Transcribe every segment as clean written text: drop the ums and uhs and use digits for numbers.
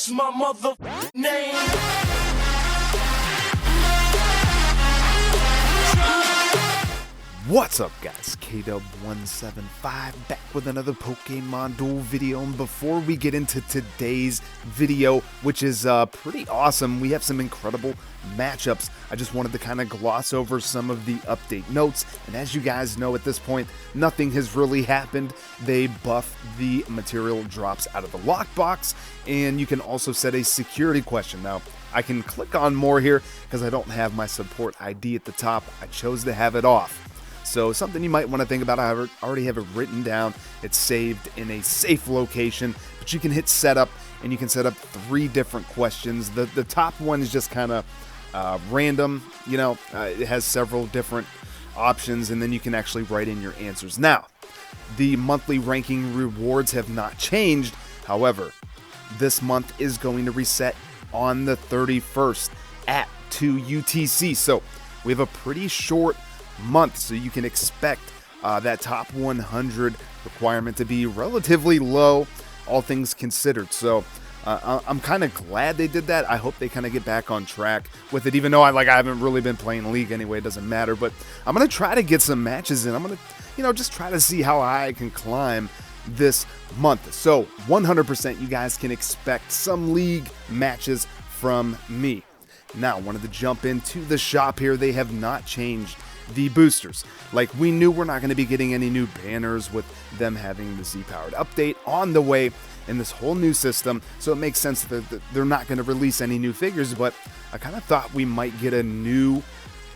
What's my mother name? What's up, guys? KW175 back with another Pokemon Duel video. And before we get into today's video, which is pretty awesome, we have some incredible matchups. I just wanted to kind of gloss over some of the update notes. And as you guys know, at this point, nothing has really happened. They buffed the material drops out of the lockbox, and you can also set a security question. Now, I can click on more here because I don't have my support ID at the top. I chose to have it off. So something you might want to think about. I already have it written down. It's saved in a safe location, but you can hit setup and you can set up 3 different questions. The top one is just kind of random. It has several different options, and then you can actually write in your answers. Now, the monthly ranking rewards have not changed. However, this month is going to reset on the 31st at 2 UTC. So we have a pretty short month, so you can expect that top 100 requirement to be relatively low, all things considered. So I'm kind of glad they did that. I hope they kind of get back on track with it, even though I haven't really been playing League anyway. It doesn't matter, but I'm gonna try to get some matches in. I'm gonna just try to see how high I can climb this month. So 100% you guys can expect some League matches from me. Now, I wanted to jump into the shop here. They have not changed the boosters. Like we knew, we're not going to be getting any new banners with them having the Z-powered update on the way in this whole new system, so it makes sense that they're not going to release any new figures. But I kind of thought we might get a new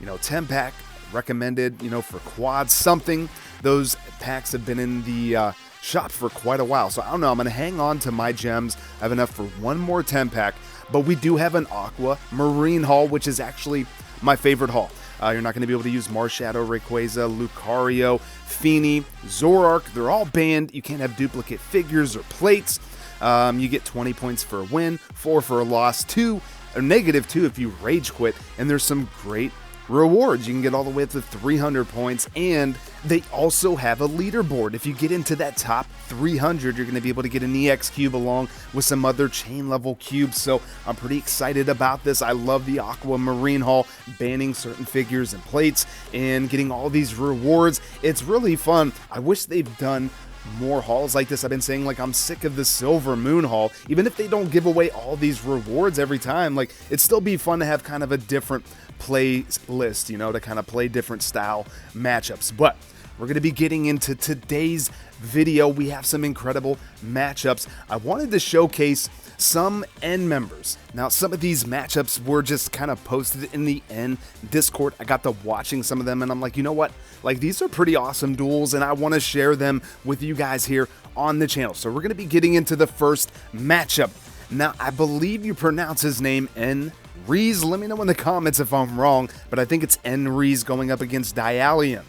10-pack recommended for quads, something. Those packs have been in the shop for quite a while, so I don't know, I'm going to hang on to my gems. I have enough for one more 10-pack, but we do have an Aqua Marine haul, which is actually my favorite haul. You're not going to be able to use Marshadow, Rayquaza, Lucario, Feeny, Zoroark. They're all banned. You can't have duplicate figures or plates. You get 20 points for a win, 4 for a loss, 2 or -2 if you rage quit. And there's some great rewards. You can get all the way up to 300 points, and they also have a leaderboard. If you get into that top 300, you're going to be able to get an EX cube along with some other chain level cubes. So I'm pretty excited about this. I love the Aqua Marine haul, banning certain figures and plates and getting all these rewards. It's really fun. I wish they've done more hauls like this. I've been saying, I'm sick of the Silver Moon haul. Even if they don't give away all these rewards every time, it'd still be fun to have kind of a different play list, to kind of play different style matchups. But we're going to be getting into today's video. We have some incredible matchups. I wanted to showcase some N members. Now, some of these matchups were just kind of posted in the N Discord. I got to watching some of them, and I'm like, you know what? These are pretty awesome duels, and I want to share them with you guys here on the channel. So we're going to be getting into the first matchup. Now, I believe you pronounce his name N Rees. Let me know in the comments if I'm wrong, but I think it's N Rees going up against Diallium.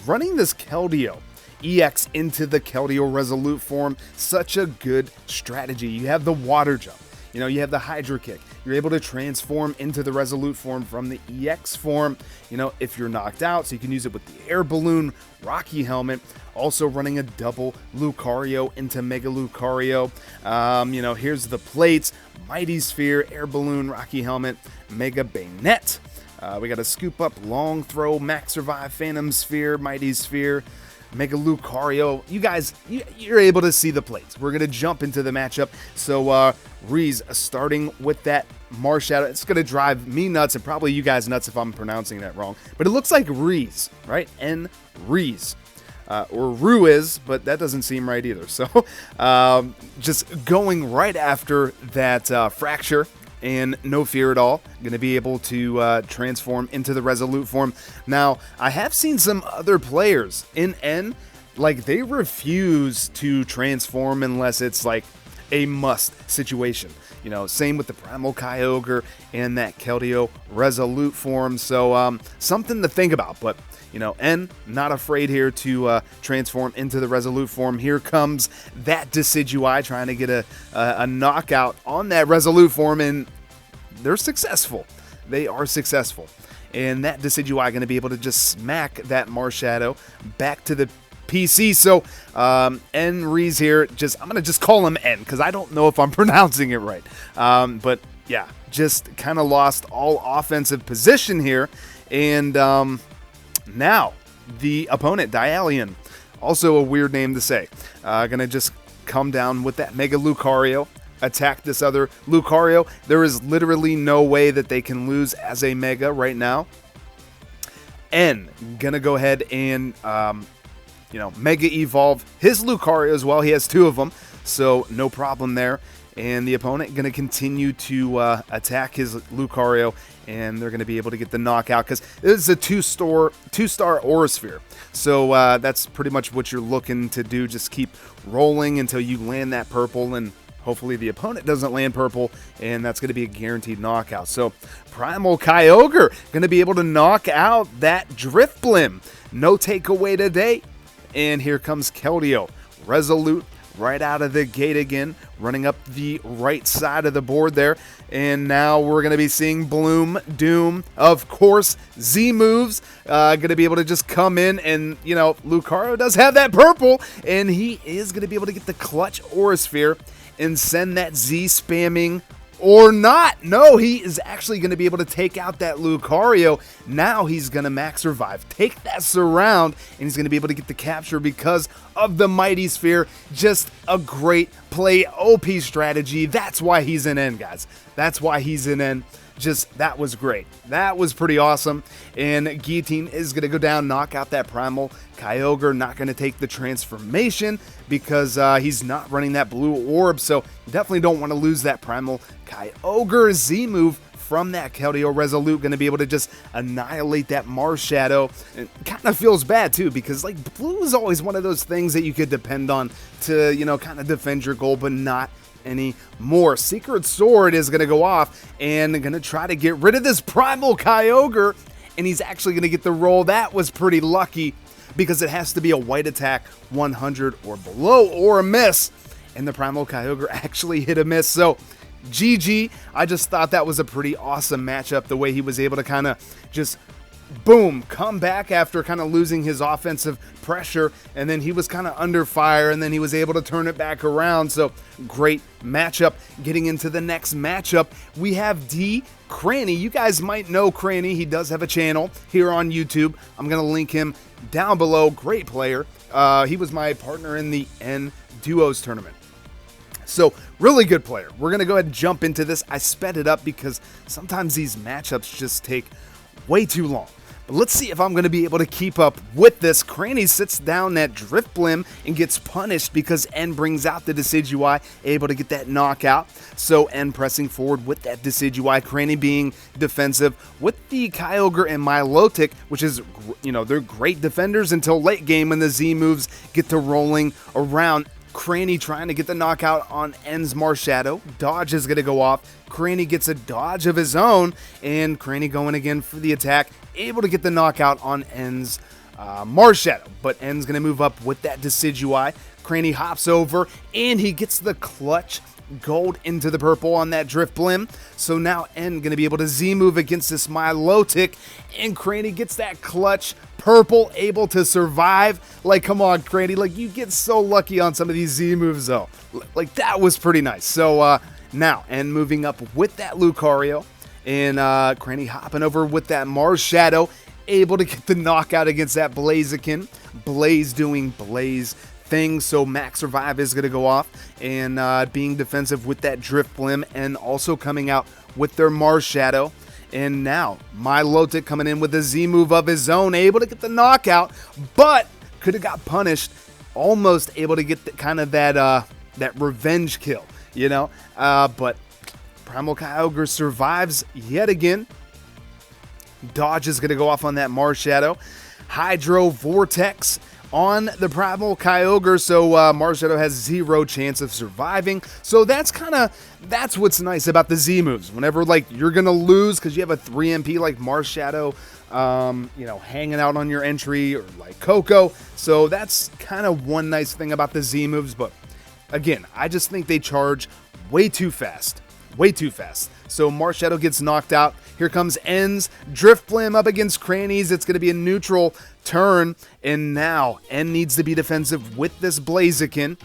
Running this Keldeo EX into the Keldeo Resolute form, such a good strategy. You have the water jump, you have the Hydro Kick. You're able to transform into the Resolute form from the EX form, if you're knocked out, so you can use it with the Air Balloon, Rocky Helmet. Also running a double Lucario into Mega Lucario. Here's the plates: Mighty Sphere, Air Balloon, Rocky Helmet, Mega Bayonet. We got a Scoop Up, Long Throw, Max Revive, Phantom Sphere, Mighty Sphere, Mega Lucario. You guys, you're able to see the plates. We're going to jump into the matchup. So, Rees, starting with that Marshadow. It's going to drive me nuts, and probably you guys nuts if I'm pronouncing that wrong. But it looks like Rees, right? N Rees. Or Ruiz, but that doesn't seem right either. So, just going right after that Fracture. And no fear at all, going to be able to transform into the Resolute form. Now, I have seen some other players in N, they refuse to transform unless it's a must situation. Same with the Primal Kyogre and that Keldeo Resolute form. So, something to think about. But, N, not afraid here to transform into the Resolute form. Here comes that Decidueye trying to get a knockout on that Resolute form, and they're successful. They are successful. And that Decidueye going to be able to just smack that Marshadow back to the PC. So Enri's here. I'm gonna just call him N because I don't know if I'm pronouncing it right. But yeah, just kind of lost all offensive position here, and now the opponent, Diallion, also a weird name to say, gonna just come down with that Mega Lucario, attack this other Lucario. There is literally no way that they can lose as a Mega right now. N gonna go ahead and Mega Evolve his Lucario as well. He has 2 of them, so no problem there. And the opponent going to continue to attack his Lucario, and they're going to be able to get the knockout because this is a 2-star Aura Sphere. So that's pretty much what you're looking to do. Just keep rolling until you land that purple, and hopefully the opponent doesn't land purple, and that's going to be a guaranteed knockout. So Primal Kyogre going to be able to knock out that Drifblim. No takeaway today. And here comes Keldeo. Resolute right out of the gate again, running up the right side of the board there. And now we're going to be seeing Bloom, Doom, of course, Z moves. Going to be able to just come in and, Lucario does have that purple, and he is going to be able to get the clutch Aura Sphere and send that Z spamming or not. No, he is actually going to be able to take out that Lucario. Now he's going to max revive, take that surround, and he's going to be able to get the capture because of the Mighty Sphere. Just a great play, OP strategy. That's why he's in N, guys. That's why he's in N. That was great. That was pretty awesome. And Guillotine is going to go down, knock out that Primal Kyogre. Not going to take the transformation because he's not running that blue orb. So you definitely don't want to lose that Primal Kyogre Z move from that Keldeo. Resolute going to be able to just annihilate that Marshadow. It kind of feels bad too because blue is always one of those things that you could depend on to, kind of defend your goal, but not anymore. Secret Sword is going to go off and going to try to get rid of this Primal Kyogre, and he's actually going to get the roll. That was pretty lucky because it has to be a white attack 100 or below or a miss, and the Primal Kyogre actually hit a miss. So GG. I just thought that was a pretty awesome matchup, the way he was able to kind of just boom, come back after kind of losing his offensive pressure, and then he was kind of under fire, and then he was able to turn it back around. So great matchup. Getting into the next matchup, we have D Cranny. You guys might know Cranny. He does have a channel here on YouTube. I'm going to link him down below. Great player. He was my partner in the N Duos tournament. So really good player. We're going to go ahead and jump into this. I sped it up because sometimes these matchups just take way too long. But let's see if I'm going to be able to keep up with this. Cranny sits down that Drifblim and gets punished because N brings out the Decidueye, able to get that knockout. So N pressing forward with that Decidueye, Cranny being defensive with the Kyogre and Milotic, which is, they're great defenders until late game when the Z moves get to rolling around. Cranny trying to get the knockout on N's Marshadow. Dodge is going to go off. Cranny gets a dodge of his own, and Cranny going again for the attack. Able to get the knockout on N's Marshadow, but N's going to move up with that Decidueye. Cranny hops over, and he gets the clutch gold into the purple on that Drifblim. So now N going to be able to Z move against this Milotic, and Cranny gets that clutch purple, able to survive. Come on, Cranny. You get so lucky on some of these Z moves, though. That was pretty nice. So now N moving up with that Lucario, and Cranny hopping over with that Marshadow, able to get the knockout against that Blaziken. Blaze doing Blaze thing, so max revive is going to go off, and being defensive with that Drifblim, and also coming out with their Marshadow. And now Milotic coming in with a Z move of his own, able to get the knockout, but could have got punished. Almost able to get that revenge kill, but Primal Kyogre survives yet again. Dodge is going to go off on that Marshadow. Hydro Vortex on the Primal Kyogre, so Marshadow has 0 chance of surviving. So that's what's nice about the Z moves. Whenever you're gonna lose because you have a 3 MP like Marshadow, hanging out on your entry, or like Coco. So that's kind of one nice thing about the Z moves. But again, I just think they charge way too fast. way too fast. So Marshadow gets knocked out. Here comes N's Drifblim up against Cranny's. It's going to be a neutral turn. And now N needs to be defensive with this Blaziken.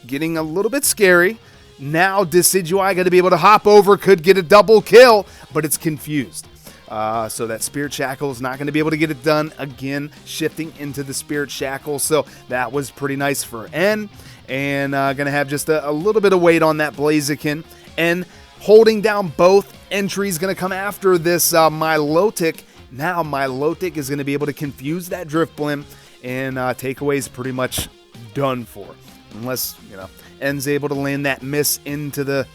Getting a little bit scary. Now Decidueye got to be able to hop over. Could get a double kill, but it's confused. So that Spirit Shackle is not going to be able to get it done. Again, shifting into the Spirit Shackle. So that was pretty nice for N. And going to have just a little bit of weight on that Blaziken. And holding down both entries, going to come after this Milotic. Now Milotic is going to be able to confuse that Drifblim, and takeaway is pretty much done for. Unless, N's able to land that miss into the...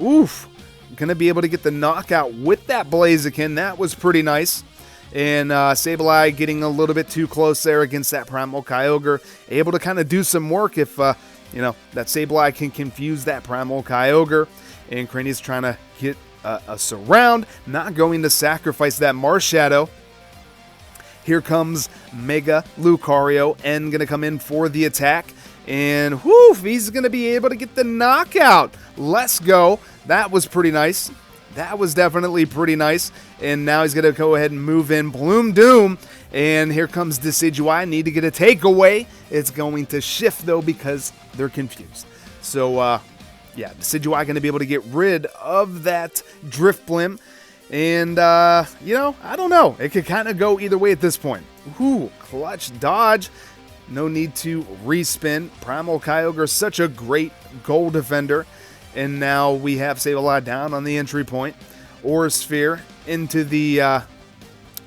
Oof! Going to be able to get the knockout with that Blaziken. That was pretty nice. And Sableye getting a little bit too close there against that Primal Kyogre. Able to kind of do some work if, that Sableye can confuse that Primal Kyogre. And Cranny's trying to get a surround. Not going to sacrifice that Marshadow. Here comes Mega Lucario. N going to come in for the attack. And whoo, he's going to be able to get the knockout. Let's go. That was pretty nice. That was definitely pretty nice. And now he's going to go ahead and move in Bloom Doom. And here comes Decidueye. Need to get a takeaway. It's going to shift, though, because they're confused. So, yeah, Decidueye going to be able to get rid of that Drifblim. And, I don't know. It could kind of go either way at this point. Ooh, clutch dodge. No need to respin. Primal Kyogre, such a great goal defender. And now we have Sableye down on the entry point. Aura Sphere into the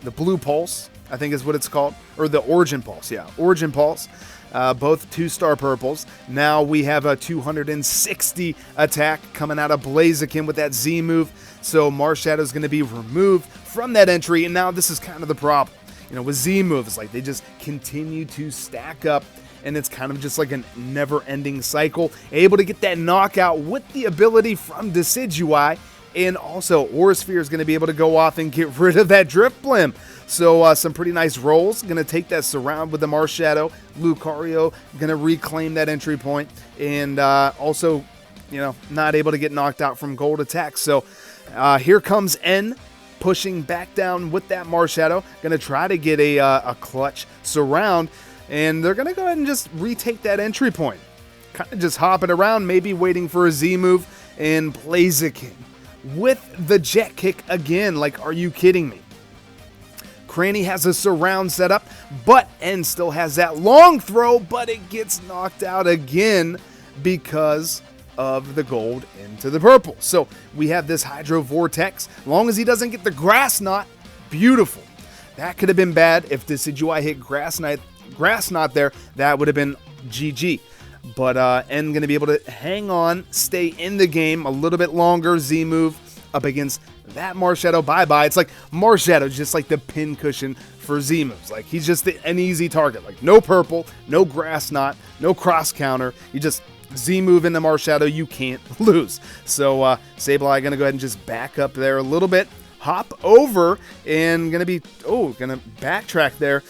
Blue Pulse, I think is what it's called. Or the Origin Pulse, yeah. Origin Pulse. Both 2-star purples. Now we have a 260 attack coming out of Blaziken with that Z move. So Marshadow is going to be removed from that entry. And now this is kind of the problem. With Z moves, like they just continue to stack up, and it's kind of just like a never-ending cycle. Able to get that knockout with the ability from Decidueye, and also Aura Sphere is going to be able to go off and get rid of that Drifblim. So some pretty nice rolls. Going to take that surround with the Marshadow. Lucario going to reclaim that entry point, and also, not able to get knocked out from gold attack. So here comes N. Pushing back down with that Marshadow. Going to try to get a clutch surround. And they're going to go ahead and just retake that entry point. Kind of just hopping around, maybe waiting for a Z move. And Blaziken with the Jet Kick again. Like, are you kidding me? Cranny has a surround set up, but N still has that long throw, but it gets knocked out again because of the gold into the purple. So we have this Hydro Vortex. As long as he doesn't get the Grass Knot, beautiful. That could have been bad if Decidueye hit Grass Knot there. That would have been GG. But N going to be able to hang on, stay in the game a little bit longer. Z move up against that Marshadow. Bye-bye. It's like Marshadow, just like the pin cushion for Z moves. Like he's just an easy target. Like no purple, no Grass Knot, no cross counter. You just Z move into Marshadow, you can't lose. So Sableye going to go ahead and just back up there a little bit. Hop over and going to backtrack there.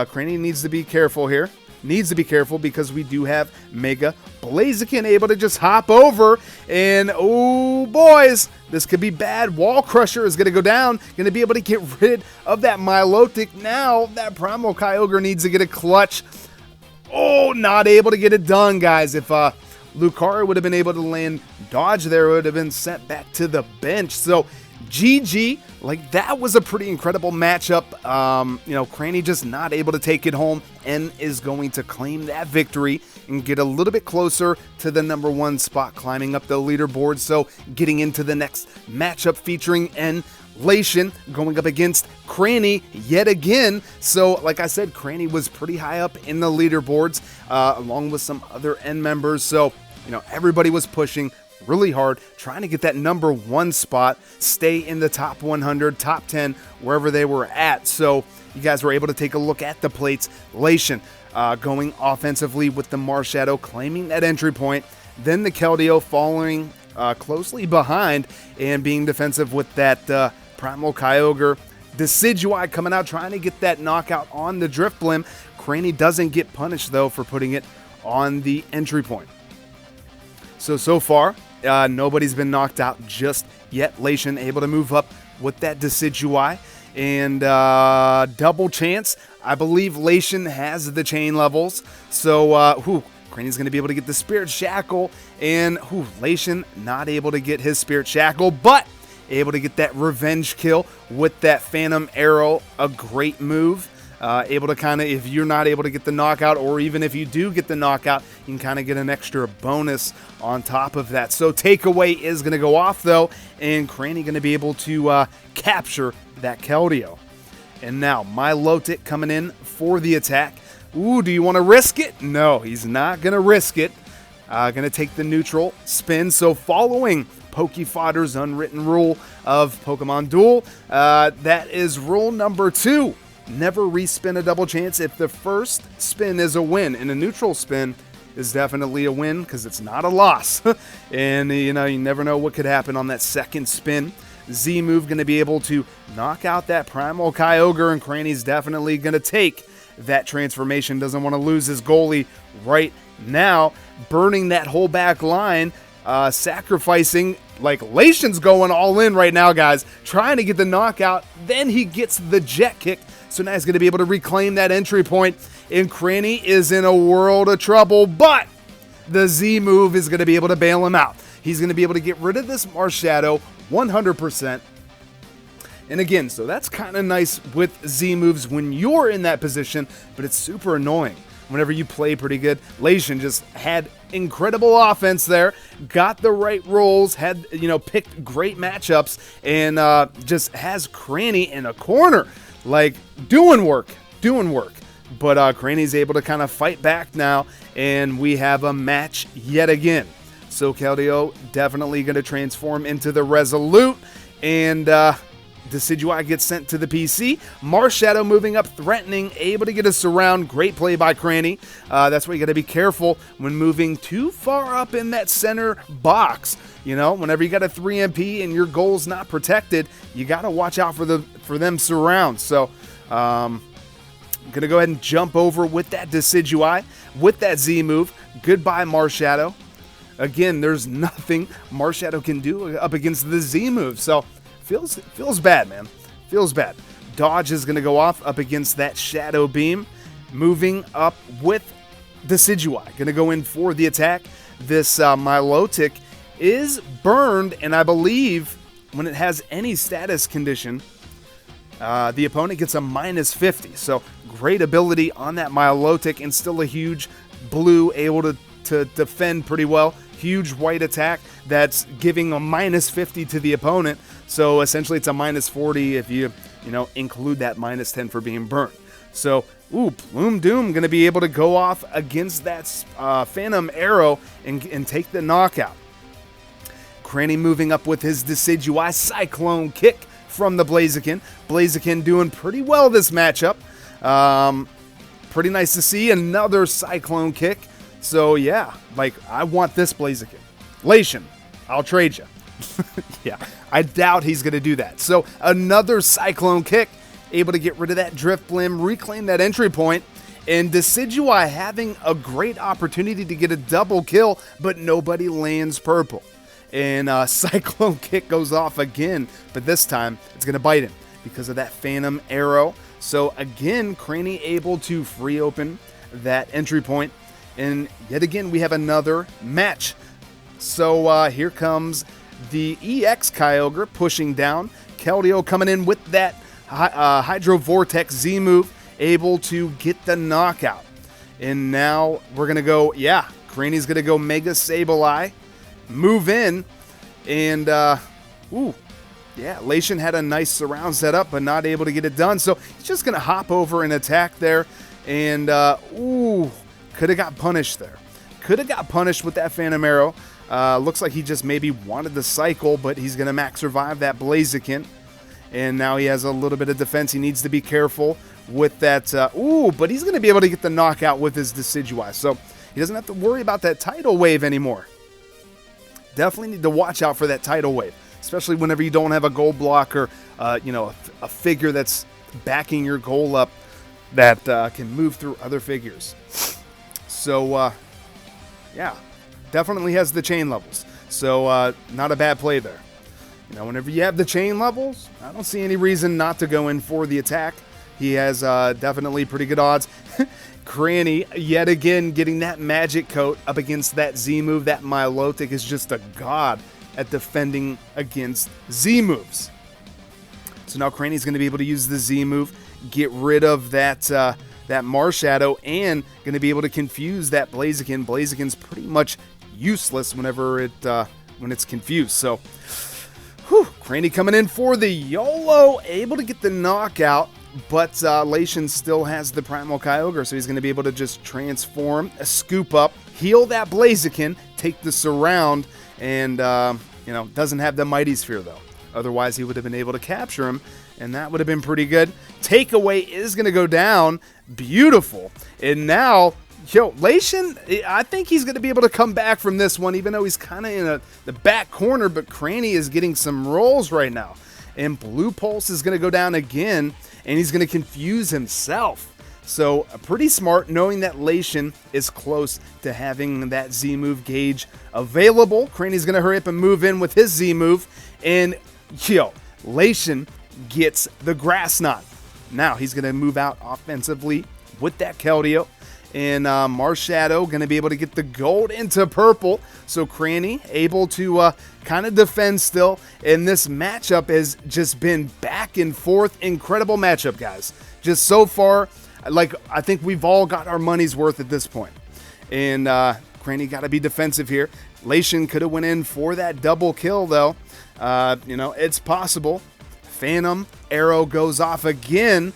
Cranny needs to be careful here. Needs to be careful because we do have Mega Blaziken able to just hop over. And, oh, boys, this could be bad. Wall Crusher is going to go down. Going to be able to get rid of that Milotic. Now that Primal Kyogre needs to get a clutch. Oh, not able to get it done, guys. If Lucario would have been able to land dodge there, it would have been sent back to the bench. So GG, like that was a pretty incredible matchup. Cranny just not able to take it home. N is going to claim that victory and get a little bit closer to the #1 spot, climbing up the leaderboard. So getting into the next matchup featuring N. Lation going up against Cranny yet again. So like I said, Cranny was pretty high up in the leaderboards along with some other N members. So everybody was pushing really hard, trying to get that #1 spot, stay in the top 100, top 10, wherever they were at. So you guys were able to take a look at the plates. Lation going offensively with the Marshadow, claiming that entry point. Then the Keldeo following closely behind and being defensive with that Primal Kyogre. Decidueye coming out trying to get that knockout on the Drifblim. Cranny doesn't get punished though for putting it on the entry point. So far, nobody's been knocked out just yet. Lation able to move up with that Decidueye. And double chance. I believe Lation has the chain levels. So, Cranny's going to be able to get the Spirit Shackle. And, Lation not able to get his Spirit Shackle, but able to get that revenge kill with that Phantom Arrow. A great move. Able to kind of, if you're not able to get the knockout, or even if you do get the knockout, you can kind of get an extra bonus on top of that. So takeaway is going to go off, though, and Cranny going to be able to capture that Keldeo. And now, Milotic coming in for the attack. Ooh, do you want to risk it? No, he's not going to risk it. Going to take the neutral spin. So following Pokefodder's unwritten rule of Pokemon Duel, that is rule number 2. Never respin a double chance if the first spin is a win, and a neutral spin is definitely a win because it's not a loss. And you never know what could happen on that second spin. Z move going to be able to knock out that Primal Kyogre, and Cranny's definitely going to take that transformation. Doesn't want to lose his goalie right now. Burning that whole back line, sacrificing, like Lation's going all in right now, guys, trying to get the knockout. Then he gets the jet kick. So now he's going to be able to reclaim that entry point, and Cranny is in a world of trouble, but the Z move is going to be able to bail him out. He's going to be able to get rid of this Marshadow 100%. And again, so that's kind of nice with Z moves when you're in that position, but it's super annoying whenever you play pretty good. Lation just had incredible offense there, got the right rolls, had, picked great matchups, and just has Cranny in a corner. Like, doing work. But Cranny's able to kind of fight back now, and we have a match yet again. So Keldeo definitely going to transform into the Resolute, and Decidueye gets sent to the PC. Marshadow moving up, threatening, able to get a surround. Great play by Cranny. That's why you got to be careful when moving too far up in that center box. Whenever you got a 3MP and your goal's not protected, you got to watch out for them surrounds. So, I'm going to go ahead and jump over with that Decidueye, with that Z move. Goodbye, Marshadow. Again, there's nothing Marshadow can do up against the Z move. So, feels bad, man. Feels bad. Dodge is going to go off up against that Shadow Beam. Moving up with Decidueye. Going to go in for the attack. This Milotic is burned, and I believe when it has any status condition, the opponent gets a -50. So great ability on that Milotic, and still a huge blue, able to defend pretty well. Huge white attack that's giving a -50 to the opponent. So essentially it's a -40 if you include that -10 for being burnt. So, Plume Doom going to be able to go off against that Phantom Arrow and take the knockout. Cranny moving up with his Decidueye, Cyclone Kick from the Blaziken. Blaziken doing pretty well this matchup. Pretty nice to see another Cyclone Kick. So yeah, I want this Blaziken. Lation, I'll trade you. Yeah, I doubt he's going to do that. So another Cyclone Kick, able to get rid of that Drifblim, reclaim that entry point, and Decidueye having a great opportunity to get a double kill, but nobody lands purple. And Cyclone Kick goes off again, but this time it's going to bite him because of that Phantom Arrow. So again, Cranny able to free open that entry point, and yet again we have another match. So here comes the EX Kyogre pushing down. Keldeo coming in with that Hydro Vortex Z move, able to get the knockout. And now we're going to go, Cranny's going to go Mega Sableye, move in, and, Lation had a nice surround set up, but not able to get it done. So he's just going to hop over and attack there, and, could have got punished there. Could have got punished with that Phantom Arrow. Looks like he just maybe wanted the cycle, but he's going to max survive that Blaziken. And now he has a little bit of defense. He needs to be careful with that. But he's going to be able to get the knockout with his Decidueye. So he doesn't have to worry about that tidal wave anymore. Definitely need to watch out for that tidal wave, especially whenever you don't have a goal block or, a figure that's backing your goal up that can move through other figures. So, definitely has the chain levels. So not a bad play there. You know, whenever you have the chain levels, I don't see any reason not to go in for the attack. He has definitely pretty good odds. Cranny, yet again, getting that magic coat up against that Z move. That Milotic is just a god at defending against Z moves. So now Cranny's going to be able to use the Z move, get rid of that that Marshadow, and going to be able to confuse that Blaziken. Blaziken's pretty much useless whenever when it's confused. So, Cranny coming in for the YOLO, able to get the knockout, but Lation still has the Primal Kyogre, so he's going to be able to just transform, scoop up, heal that Blaziken, take the surround, and you know, doesn't have the Mighty Sphere though. Otherwise, he would have been able to capture him, and that would have been pretty good. Takeaway is going to go down. Beautiful. And now, Lation, I think he's going to be able to come back from this one, even though he's kind of in the back corner, but Cranny is getting some rolls right now. And Blue Pulse is going to go down again, and he's going to confuse himself. So, pretty smart, knowing that Lation is close to having that Z-move gauge available. Cranny's going to hurry up and move in with his Z-move, and Lation gets the Grass Knot. Now he's going to move out offensively with that Keldeo. And Marshadow going to be able to get the gold into purple. So Cranny able to kind of defend still. And this matchup has just been back and forth. Incredible matchup, guys. Just so far, like, I think we've all got our money's worth at this point. And Cranny got to be defensive here. Lation could have went in for that double kill, though. You know, it's possible. Phantom Arrow goes off again,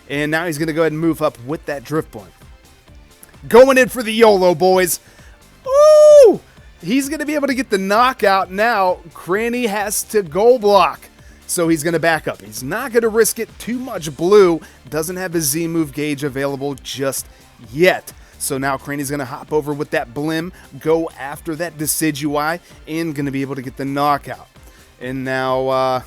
and now he's going to go ahead and move up with that Drifblim. Going in for the YOLO, boys. Ooh! He's going to be able to get the knockout now. Cranny has to go block, so he's going to back up. He's not going to risk it too much. Blue doesn't have his Z-move gauge available just yet. So now Cranny's going to hop over with that Blim, go after that Decidueye, and going to be able to get the knockout. And now,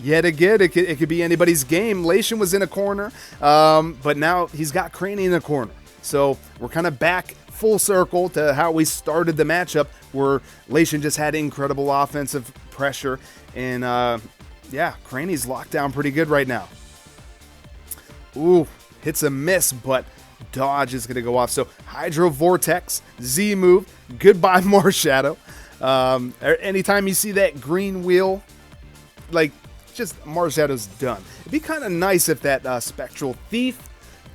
yet again, it could be anybody's game. Lation was in a corner, but now he's got Cranny in a corner. So we're kind of back full circle to how we started the matchup, where Lation just had incredible offensive pressure. And, yeah, Cranny's locked down pretty good right now. Ooh, hits a miss, but dodge is going to go off. So Hydro Vortex, Z move, goodbye Marshadow. Anytime you see that green wheel, like, just Marshadow's done. It'd be kind of nice if that Spectral Thief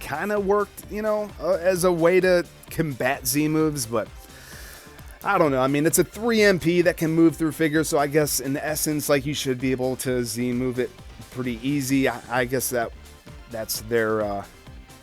kind of worked, you know, as a way to combat Z moves, but I don't know. I mean, it's a 3 MP that can move through figures, so I guess in essence, like, you should be able to Z move it pretty easy. I guess that's their,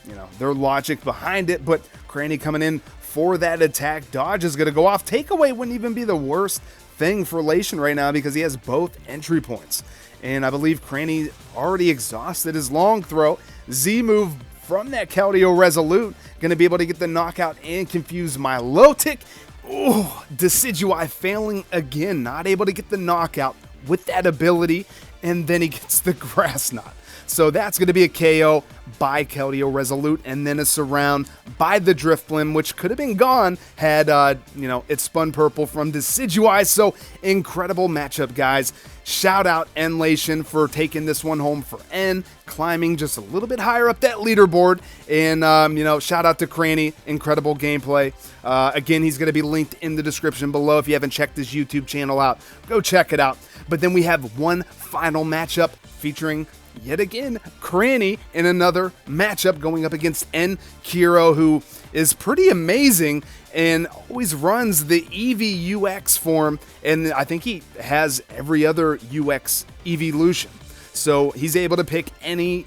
you know, their logic behind it. But Cranny coming in for that attack. Dodge is going to go off. Takeaway wouldn't even be the worst thing for Lation right now, because he has both entry points. And I believe Cranny already exhausted his long throw. Z move from that Keldeo Resolute. Going to be able to get the knockout and confuse Milotic. Ooh, Decidueye failing again. Not able to get the knockout with that ability. And then he gets the Grass Knot. So that's going to be a KO by Keldeo Resolute, and then a surround by the Drifblim, which could have been gone had, you know, it spun purple from Decidueye. So incredible matchup, guys. Shout out Lation for taking this one home for N, climbing just a little bit higher up that leaderboard. And, you know, shout out to Cranny. Incredible gameplay. Again, he's going to be linked in the description below. If you haven't checked his YouTube channel out, go check it out. But then we have one final matchup featuring, yet again, Cranny in another matchup going up against N Kiro, who is pretty amazing and always runs the EV UX form, and I think he has every other UX evolution. So he's able to pick any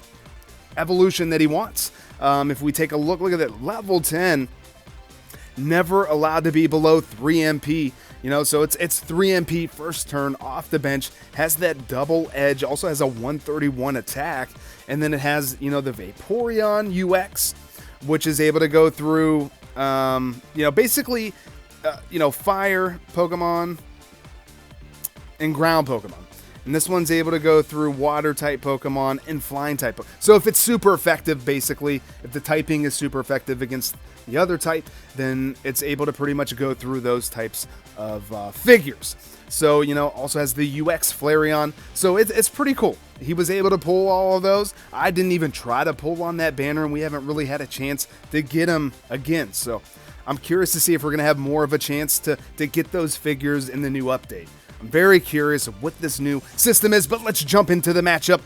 evolution that he wants. If we take a look at that, level 10, never allowed to be below 3 MP. You know, so it's 3 MP first turn off the bench, has that double edge, also has a 131 attack, and then it has, you know, the Vaporeon UX, which is able to go through, you know, basically, you know, fire Pokemon and ground Pokemon. And this one's able to go through water-type Pokemon and flying-type. So if it's super effective, basically, if the typing is super effective against the other type, then it's able to pretty much go through those types of figures. So, also has the UX Flareon. So it's pretty cool. He was able to pull all of those. I didn't even try to pull on that banner, and we haven't really had a chance to get him again. So I'm curious to see if we're going to have more of a chance to get those figures in the new update. I'm very curious of what this new system is, but let's jump into the matchup.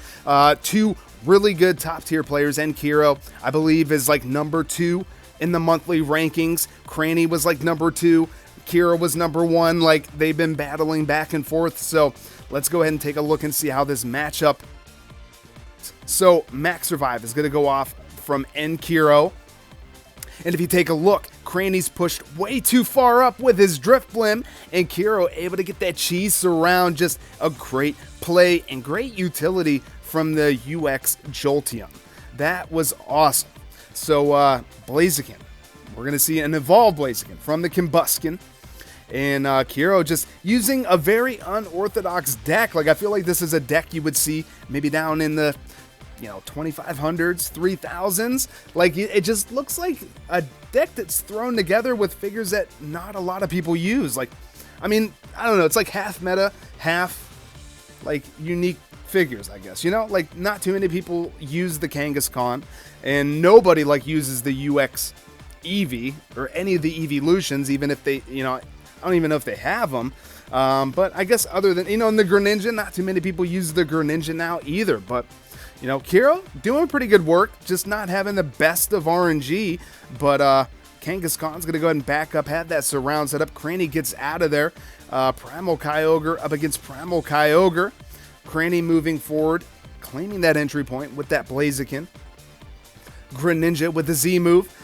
Two really good top-tier players, and Kiro, I believe, is like number 2 in the monthly rankings. Cranny was like number 2. Kiro was number 1. Like, they've been battling back and forth, so let's go ahead and take a look and see how this matchup. So, Max Revive is going to go off from Kiro. And if you take a look, Cranny's pushed way too far up with his Drift Blim, and Kiro able to get that Cheese Surround. Just a great play and great utility from the UX Jolteon. That was awesome. So, Blaziken. We're going to see an evolved Blaziken from the Combusken. And Kiro just using a very unorthodox deck. Like, I feel like this is a deck you would see maybe down in the 2500s, 3000s. Like, it just looks like a deck that's thrown together with figures that not a lot of people use. Like, I mean, I don't know, it's like half meta, half like unique figures, I guess. Like, not too many people use the Kangaskhan, and nobody like uses the UX Eevee or any of the Evolutions, even if they, I don't even know if they have them. But I guess other than, in the Greninja, not too many people use the Greninja now either. But Kiro doing pretty good work, just not having the best of RNG, but Kangaskhan's going to go ahead and back up, had that surround set up. Cranny gets out of there. Primal Kyogre up against Primal Kyogre. Cranny moving forward, claiming that entry point with that Blaziken. Greninja with the Z move,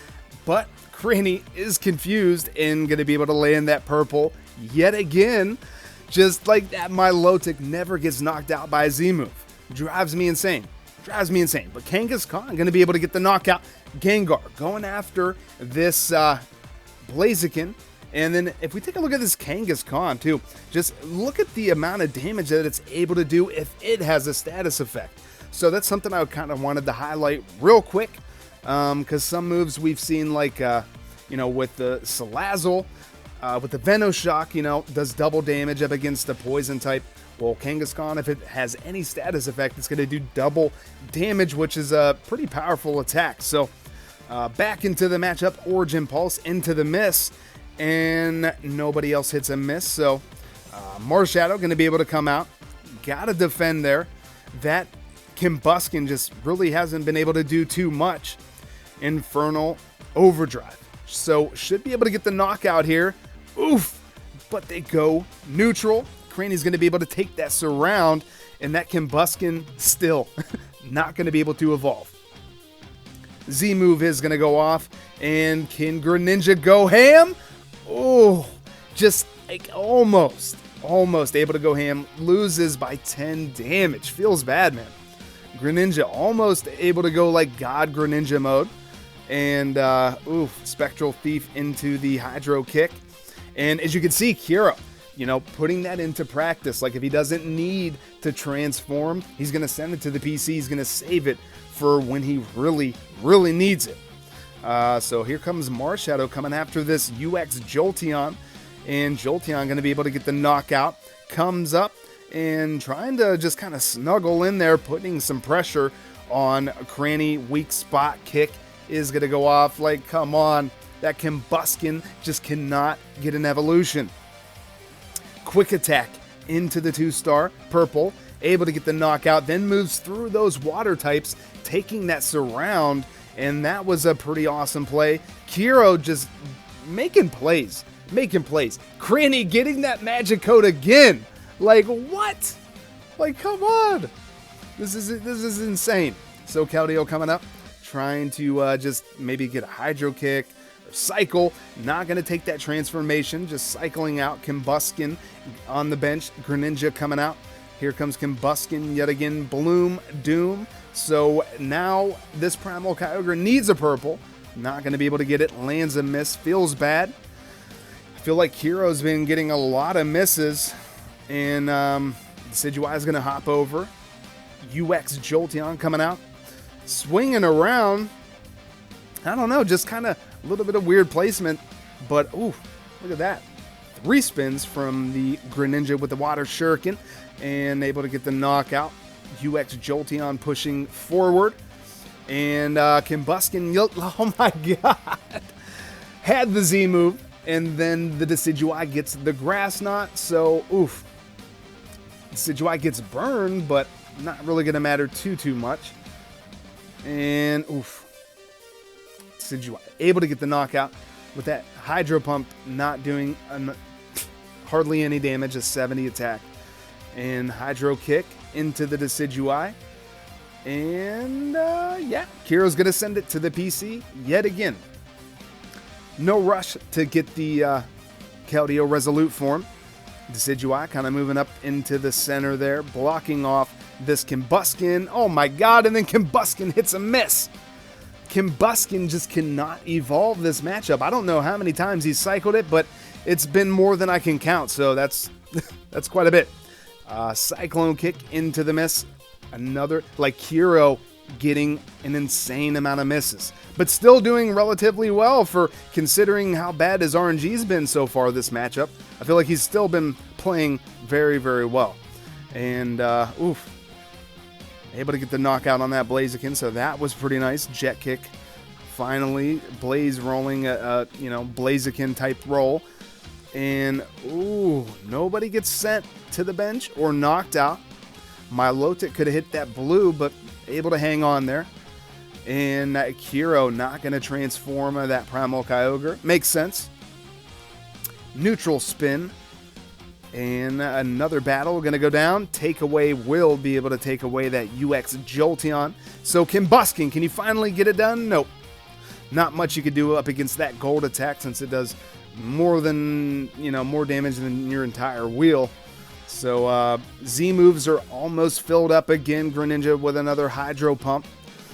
but Cranny is confused and going to be able to land that purple yet again. Just like that, Milotic never gets knocked out by a Z move. Drives me insane. But Kangaskhan going to be able to get the knockout. Gengar going after this Blaziken. And then if we take a look at this Kangaskhan too, just look at the amount of damage that it's able to do if it has a status effect. So that's something I kind of wanted to highlight real quick, because some moves we've seen, like with the Salazzle, with the Venoshock, does double damage up against the poison type. Well, Kangaskhan, if it has any status effect, it's going to do double damage, which is a pretty powerful attack. So, back into the matchup, Origin Pulse into the miss, and nobody else hits a miss. So, Marshadow going to be able to come out. Got to defend there. That Combusken just really hasn't been able to do too much. Infernal Overdrive. So, should be able to get the knockout here. Oof! But they go neutral. Cranny's going to be able to take that surround, and that Combusken still not going to be able to evolve. Z move is going to go off, and can Greninja go ham? Oh, just like almost able to go ham. Loses by 10 damage. Feels bad, man. Greninja almost able to go like God Greninja mode. And, Spectral Thief into the Hydro Kick. And as you can see, Kiro, putting that into practice. Like, if he doesn't need to transform, he's going to send it to the PC. He's going to save it for when he really, really needs it. So here comes Marshadow coming after this UX Jolteon. And Jolteon going to be able to get the knockout. Comes up and trying to just kind of snuggle in there, putting some pressure on Cranny. Weak spot kick is going to go off. Like, come on. That Combusken just cannot get an evolution. Quick attack into the 2-star purple, able to get the knockout, then moves through those water types, taking that surround, and that was a pretty awesome play. Kiro just making plays. Cranny getting that magic code again. Like, what? Like, come on. This is insane. So Keldeo coming up, trying to just maybe get a Hydro Kick. Cycle, not going to take that transformation, just cycling out. Combusken on the bench. Greninja coming out. Here comes Combusken yet again. Bloom, Doom. So now this Primal Kyogre needs a purple. Not going to be able to get it. Lands a miss. Feels bad. I feel like Kiro's been getting a lot of misses. And Decidueye is going to hop over. UX Jolteon coming out. Swinging around. I don't know, just kind of a little bit of weird placement. But, ooh, look at that. 3 spins from the Greninja with the Water Shuriken. And able to get the knockout. UX Jolteon pushing forward. And Combuskin, oh my god. Had the Z move. And then the Decidueye gets the Grass Knot. So, oof. Decidueye gets burned, but not really going to matter too much. And, oof. Decidueye able to get the knockout with that Hydro Pump not doing hardly any damage, a 70 attack. And Hydro Kick into the Decidueye. And, yeah, Kiro's going to send it to the PC yet again. No rush to get the Keldeo Resolute form. Decidueye kind of moving up into the center there, blocking off this Combuskin. Oh my god, and then Combuskin hits a miss. Combuskin just cannot evolve this matchup. I don't know how many times he's cycled it, but it's been more than I can count, so that's that's quite a bit. Cyclone Kick into the miss. Another, like Kiro getting an insane amount of misses, but still doing relatively well for considering how bad his RNG's been so far this matchup. I feel like he's still been playing very, very well. And, oof. Able to get the knockout on that Blaziken, so that was pretty nice. Jet Kick. Finally, Blaze rolling a Blaziken type roll. And, ooh, nobody gets sent to the bench or knocked out. Milotic could have hit that blue, but able to hang on there. And that Kiro not going to transform that Primal Kyogre. Makes sense. Neutral spin. And another battle going to go down. Takeaway will be able to take away that UX Jolteon. So Combuskin, can you finally get it done? Nope. Not much you could do up against that gold attack since it does more than, more damage than your entire wheel. So Z moves are almost filled up again. Greninja with another Hydro Pump.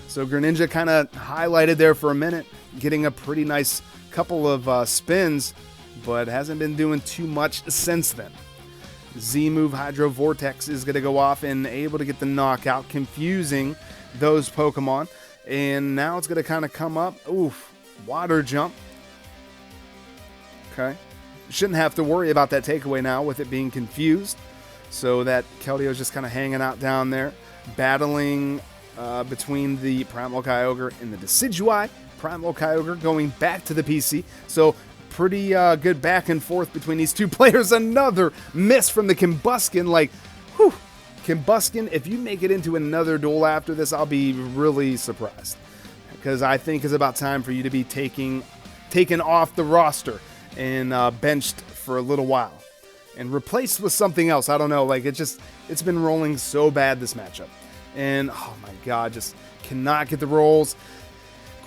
So Greninja kind of highlighted there for a minute, getting a pretty nice couple of spins, but hasn't been doing too much since then. Z move Hydro Vortex is going to go off and able to get the knockout, confusing those Pokemon. And now it's going to kind of come up. Oof, Water Jump. Okay. Shouldn't have to worry about that takeaway now with it being confused. So that Keldeo is just kind of hanging out down there, battling between the Primal Kyogre and the Decidueye. Primal Kyogre going back to the PC. So pretty good back and forth between these two players. Another miss from the Combuskin. Like, whew. Combuskin, if you make it into another duel after this, I'll be really surprised. Because I think it's about time for you to be taken off the roster and benched for a little while and replaced with something else. I don't know, like it's been rolling so bad this matchup, and oh my god, just cannot get the rolls.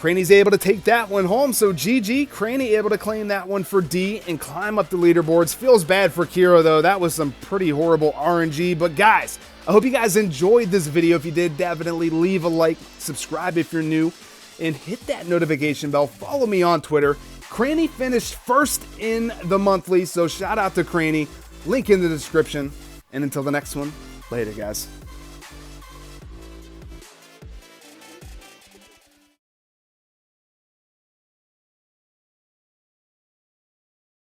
Craney's able to take that one home, so GG. Craney able to claim that one for D and climb up the leaderboards. Feels bad for Kiro though. That was some pretty horrible RNG, but guys, I hope you guys enjoyed this video. If you did, definitely leave a like, subscribe if you're new, and hit that notification bell. Follow me on Twitter. Craney finished first in the monthly, so shout out to Craney. Link in the description. And until the next one, later, guys.